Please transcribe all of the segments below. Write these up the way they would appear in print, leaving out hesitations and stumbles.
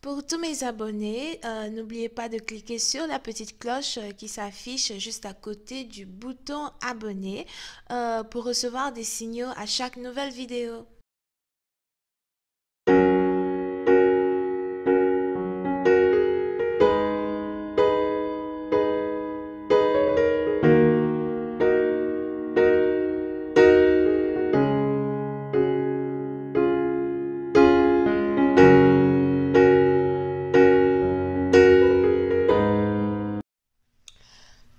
Pour tous mes abonnés, n'oubliez pas de cliquer sur la petite cloche qui s'affiche juste à côté du bouton abonner pour recevoir des signaux à chaque nouvelle vidéo.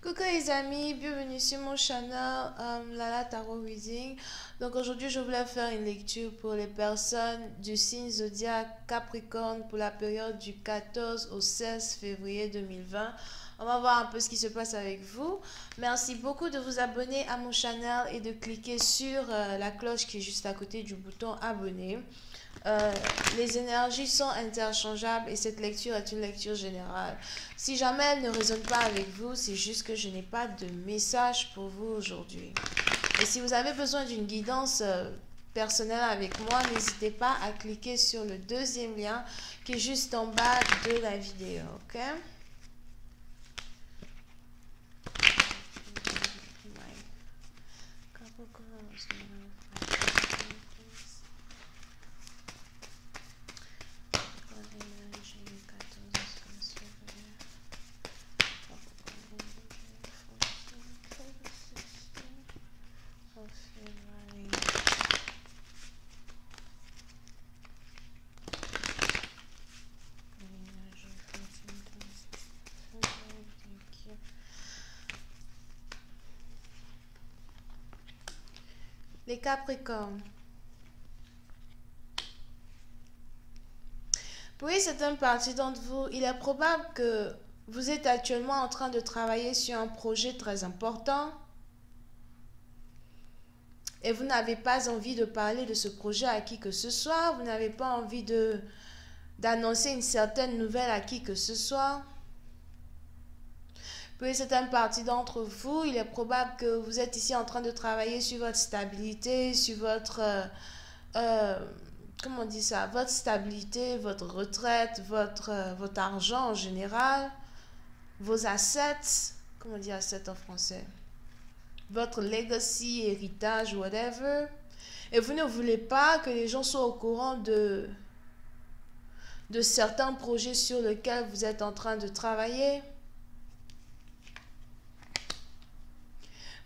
Coucou les amis, bienvenue sur mon channel Lala Tarot Reading. Donc aujourd'hui je voulais faire une lecture pour les personnes du signe zodiaque Capricorne pour la période du 14 au 16 février 2020. On va voir un peu ce qui se passe avec vous. Merci beaucoup de vous abonner à mon channel et de cliquer sur la cloche qui est juste à côté du bouton abonner. Les énergies sont interchangeables et cette lecture est une lecture générale. Si jamais elle ne résonne pas avec vous, c'est juste que je n'ai pas de message pour vous aujourd'hui. Et si vous avez besoin d'une guidance personnelle avec moi, n'hésitez pas à cliquer sur le deuxième lien qui est juste en bas de la vidéo, ok? Les Capricornes. Pour une certaine partie d'entre vous, il est probable que vous êtes actuellement en train de travailler sur un projet très important et vous n'avez pas envie de parler de ce projet à qui que ce soit, vous n'avez pas envie d'annoncer une certaine nouvelle à qui que ce soit. Pour une certaine partie d'entre vous, il est probable que vous êtes ici en train de travailler sur votre stabilité, sur votre, comment on dit ça, votre stabilité, votre retraite, votre argent en général, vos assets, comment on dit assets en français, votre legacy, héritage, whatever. Et vous ne voulez pas que les gens soient au courant de certains projets sur lesquels vous êtes en train de travailler.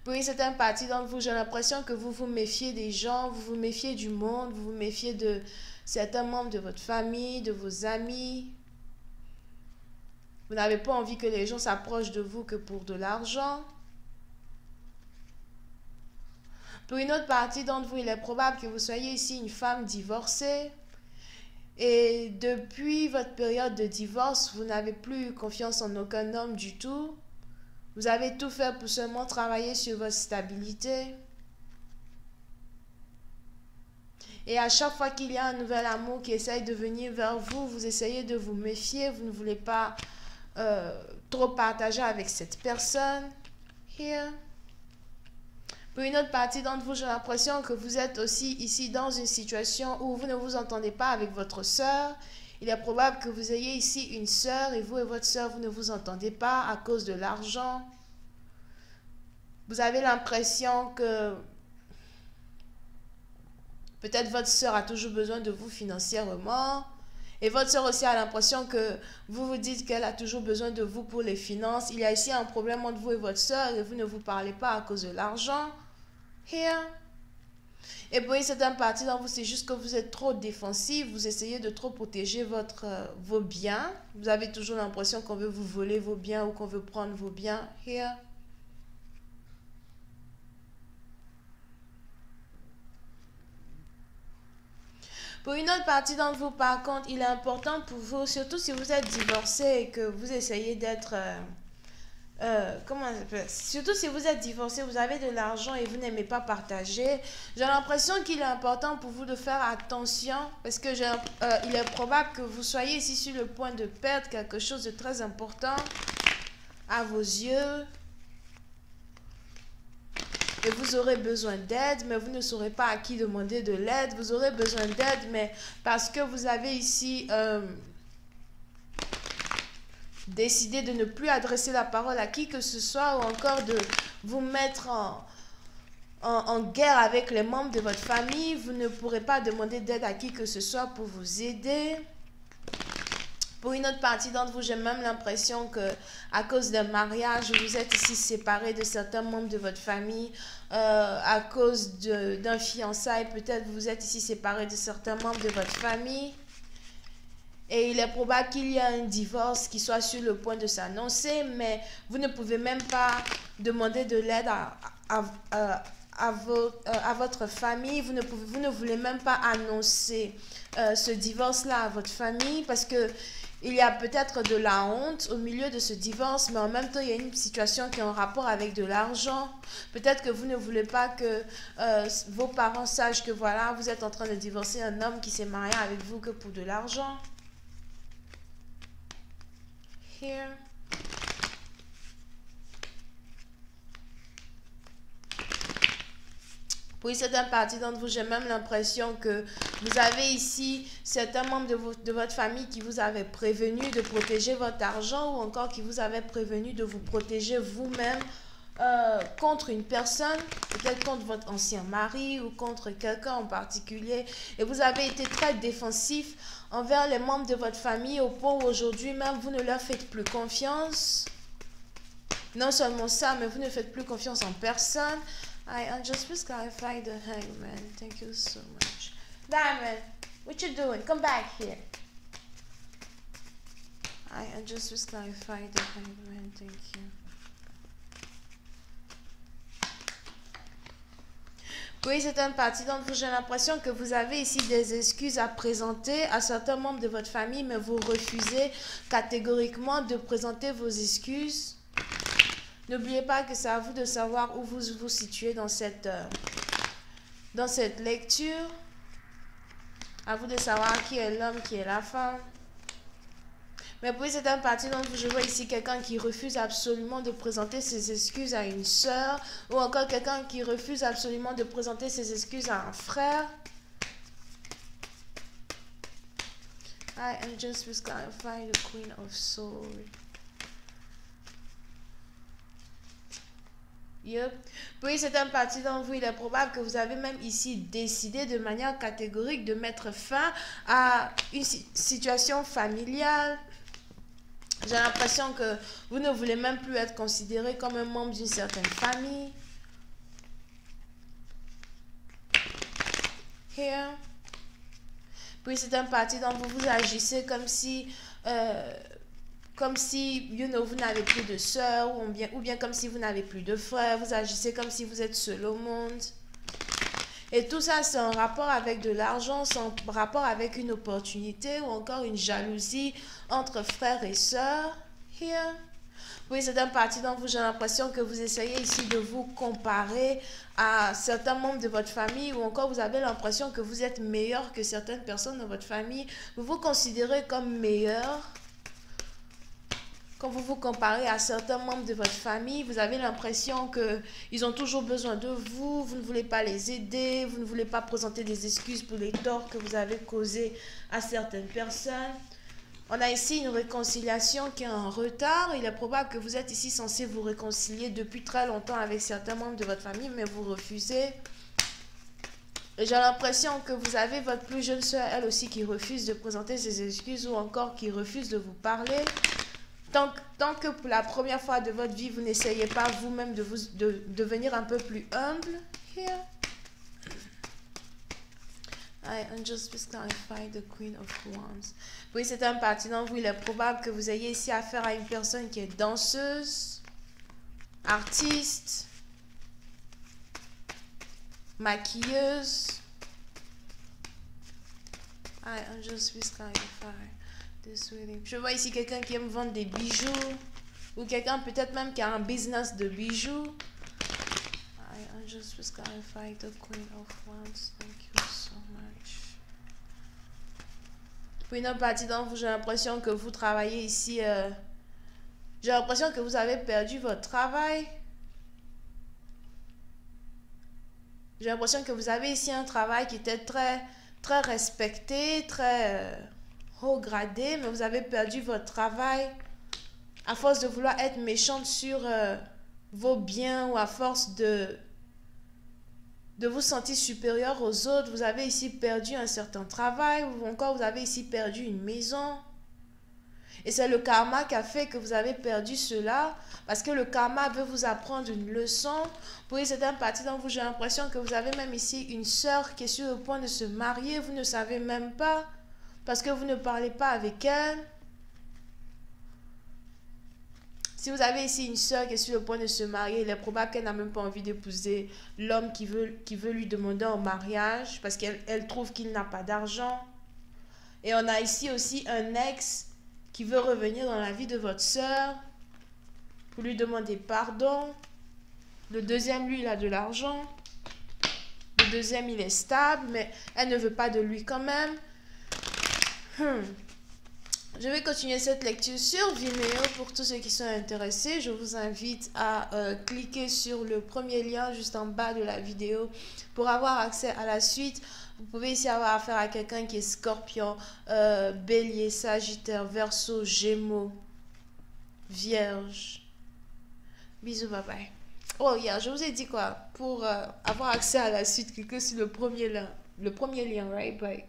Pour une certaine partie d'entre vous, j'ai l'impression que vous vous méfiez des gens, vous vous méfiez du monde, vous vous méfiez de certains membres de votre famille, de vos amis. Vous n'avez pas envie que les gens s'approchent de vous que pour de l'argent. Pour une autre partie d'entre vous, il est probable que vous soyez ici une femme divorcée. Et depuis votre période de divorce, vous n'avez plus confiance en aucun homme du tout. Vous avez tout fait pour seulement travailler sur votre stabilité. Et à chaque fois qu'il y a un nouvel amour qui essaye de venir vers vous, vous essayez de vous méfier. Vous ne voulez pas trop partager avec cette personne. Here. Pour une autre partie d'entre vous, j'ai l'impression que vous êtes aussi ici dans une situation où vous ne vous entendez pas avec votre sœur. Il est probable que vous ayez ici une sœur et vous et votre sœur, vous ne vous entendez pas à cause de l'argent. Vous avez l'impression que peut-être votre sœur a toujours besoin de vous financièrement. Et votre sœur aussi a l'impression que vous vous dites qu'elle a toujours besoin de vous pour les finances. Il y a ici un problème entre vous et votre sœur et vous ne vous parlez pas à cause de l'argent. Here. Et pour une certaine partie d'entre vous, c'est juste que vous êtes trop défensif, vous essayez de trop protéger vos biens. Vous avez toujours l'impression qu'on veut vous voler vos biens ou qu'on veut prendre vos biens. Here. Pour une autre partie d'entre vous, par contre, il est important pour vous, surtout si vous êtes divorcé et que vous essayez d'être... comment on appelle? Surtout si vous êtes divorcé, vous avez de l'argent et vous n'aimez pas partager. J'ai l'impression qu'il est important pour vous de faire attention parce que il est probable que vous soyez ici sur le point de perdre quelque chose de très important à vos yeux. Et vous aurez besoin d'aide, mais vous ne saurez pas à qui demander de l'aide. Vous aurez besoin d'aide, mais parce que vous avez ici décidez de ne plus adresser la parole à qui que ce soit ou encore de vous mettre en guerre avec les membres de votre famille. Vous ne pourrez pas demander d'aide à qui que ce soit pour vous aider. Pour une autre partie d'entre vous, j'ai même l'impression que à cause d'un mariage, vous êtes ici séparés de certains membres de votre famille. À cause d'un fiançailles, peut-être vous êtes ici séparés de certains membres de votre famille. Et il est probable qu'il y ait un divorce qui soit sur le point de s'annoncer, mais vous ne pouvez même pas demander de l'aide à votre famille. Vous ne voulez même pas annoncer ce divorce-là à votre famille parce que il y a peut-être de la honte au milieu de ce divorce, mais en même temps, il y a une situation qui est en rapport avec de l'argent. Peut-être que vous ne voulez pas que vos parents sachent que voilà, vous êtes en train de divorcer un homme qui s'est marié avec vous que pour de l'argent. Here. Pour certaines parties d'entre vous, j'ai même l'impression que vous avez ici certains membres de votre famille qui vous avaient prévenu de protéger votre argent ou encore qui vous avaient prévenu de vous protéger vous-même contre une personne, peut-être contre votre ancien mari ou contre quelqu'un en particulier. Et vous avez été très défensif envers les membres de votre famille au point où aujourd'hui même vous ne leur faites plus confiance. Non seulement ça, mais vous ne faites plus confiance en personne. I just please clarify the hangman. Thank you so much. Diamond, what you doing? Come back here. I just please clarify the hangman. Thank you. Oui, c'est une partie d'entre vous. J'ai l'impression que vous avez ici des excuses à présenter à certains membres de votre famille, mais vous refusez catégoriquement de présenter vos excuses. N'oubliez pas que c'est à vous de savoir où vous vous situez dans cette lecture. À vous de savoir qui est l'homme, qui est la femme. Mais pour cette partie d'entre vous, je vois ici quelqu'un qui refuse absolument de présenter ses excuses à une sœur ou encore quelqu'un qui refuse absolument de présenter ses excuses à un frère. I am just clarifying the Queen of Swords. Yep. Puis c'est un parti d'entre vous, il est probable que vous avez même ici décidé de manière catégorique de mettre fin à une situation familiale. J'ai l'impression que vous ne voulez même plus être considéré comme un membre d'une certaine famille. Here. Puis c'est un parti d'entre vous, vous agissez comme si you know, vous n'avez plus de sœur ou bien comme si vous n'avez plus de frère. Vous agissez comme si vous êtes seul au monde. Et tout ça, c'est en rapport avec de l'argent, c'est en rapport avec une opportunité ou encore une jalousie entre frères et sœurs. Here. Oui, c'est un parti d'entre vous, j'ai l'impression que vous essayez ici de vous comparer à certains membres de votre famille ou encore vous avez l'impression que vous êtes meilleur que certaines personnes de votre famille. Vous vous considérez comme meilleur. Quand vous vous comparez à certains membres de votre famille, vous avez l'impression qu'ils ont toujours besoin de vous, vous ne voulez pas les aider, vous ne voulez pas présenter des excuses pour les torts que vous avez causés à certaines personnes. On a ici une réconciliation qui est en retard. Il est probable que vous êtes ici censé vous réconcilier depuis très longtemps avec certains membres de votre famille, mais vous refusez. Et j'ai l'impression que vous avez votre plus jeune soeur, elle aussi, qui refuse de présenter ses excuses ou encore qui refuse de vous parler. Tant que pour la première fois de votre vie, vous n'essayez pas vous-même de devenir un peu plus humble. Here. I just please clarify the Queen of Wands. Oui, c'est un parti d'entre vous. Il est probable que vous ayez ici affaire à une personne qui est danseuse, artiste, maquilleuse. I just please clarify. Je vois ici quelqu'un qui aime vendre des bijoux ou quelqu'un peut-être même qui a un business de bijoux. I just was clarify the Queen of Wands. Thank you so much. Pour une autre partie d'entre vous, j'ai l'impression que vous travaillez ici. J'ai l'impression que vous avez perdu votre travail. J'ai l'impression que vous avez ici un travail qui était très, très respecté, très haut gradé, mais vous avez perdu votre travail. à force de vouloir être méchante sur vos biens ou à force de vous sentir supérieur aux autres, vous avez ici perdu un certain travail ou encore vous avez ici perdu une maison. Et c'est le karma qui a fait que vous avez perdu cela, parce que le karma veut vous apprendre une leçon. Pour une certaine partie d'entre vous, j'ai l'impression que vous avez même ici une sœur qui est sur le point de se marier, vous ne savez même pas, parce que vous ne parlez pas avec elle. Si vous avez ici une sœur qui est sur le point de se marier, il est probable qu'elle n'a même pas envie d'épouser l'homme qui veut lui demander en mariage parce qu'elle trouve qu'il n'a pas d'argent. Et on a ici aussi un ex qui veut revenir dans la vie de votre sœur pour lui demander pardon. Le deuxième, lui, il a de l'argent. Le deuxième, il est stable, mais elle ne veut pas de lui quand même. Je vais continuer cette lecture sur Vimeo pour tous ceux qui sont intéressés. Je vous invite à cliquer sur le premier lien juste en bas de la vidéo pour avoir accès à la suite. Vous pouvez ici avoir affaire à quelqu'un qui est Scorpion, Bélier, Sagittaire, Verseau, Gémeaux, Vierge. Bisous, bye bye. Oh, yeah, je vous ai dit quoi? Pour avoir accès à la suite, cliquez sur le premier lien, right? Bye.